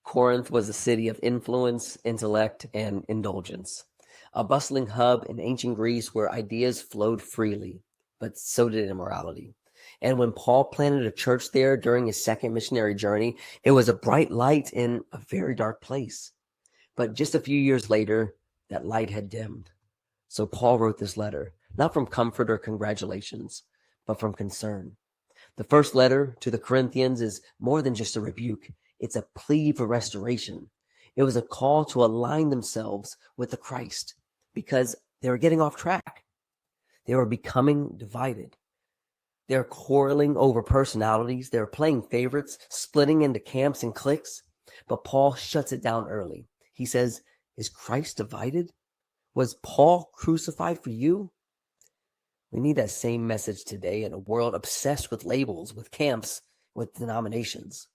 Corinth was a city of influence, intellect, and indulgence, a bustling hub in ancient Greece where ideas flowed freely, but so did immorality. And when Paul planted a church there during his second missionary journey, it was a bright light in a very dark place. But just a few years later, that light had dimmed. So Paul wrote this letter, not from comfort or congratulations, but from concern. The first letter to the Corinthians is more than just a rebuke. It's a plea for restoration. It was a call to align themselves with the Christ because they were getting off track. They were becoming divided. They're quarreling over personalities. They're playing favorites, splitting into camps and cliques. But Paul shuts it down early. He says, is Christ divided? Was Paul crucified for you? We need that same message today in a world obsessed with labels, with camps, with denominations.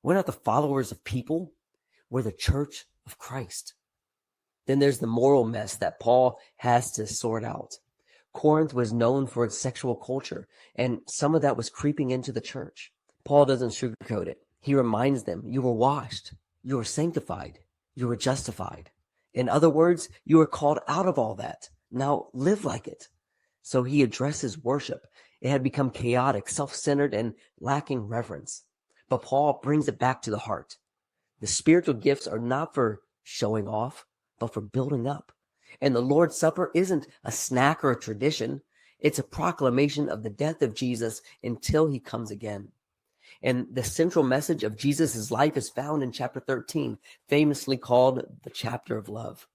We're not the followers of people. We're the church of Christ. Then there's the moral mess that Paul has to sort out. Corinth was known for its sexual culture, and some of that was creeping into the church. Paul doesn't sugarcoat it. He reminds them, you were washed, you were sanctified, you were justified. In other words, you were called out of all that. Now live like it. So he addresses worship. It had become chaotic, self-centered, and lacking reverence. But Paul brings it back to the heart. The spiritual gifts are not for showing off, but for building up. And the Lord's Supper isn't a snack or a tradition. It's a proclamation of the death of Jesus until he comes again. And the central message of Jesus' life is found in chapter 13, famously called the chapter of love.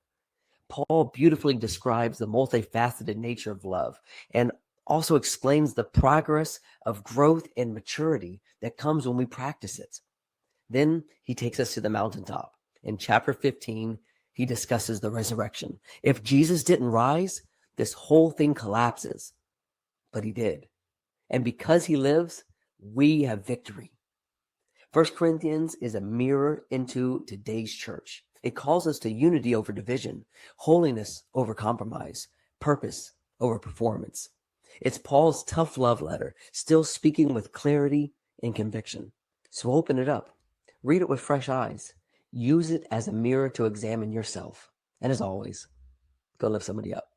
Paul beautifully describes the multifaceted nature of love and also explains the progress of growth and maturity that comes when we practice it. Then he takes us to the mountaintop. In chapter 15, he discusses the resurrection. If Jesus didn't rise, this whole thing collapses. But he did. And because he lives, we have victory. 1 Corinthians is a mirror into today's church. It calls us to unity over division, holiness over compromise, purpose over performance. It's Paul's tough love letter, still speaking with clarity and conviction. So open it up. Read it with fresh eyes. Use it as a mirror to examine yourself. And as always, go lift somebody up.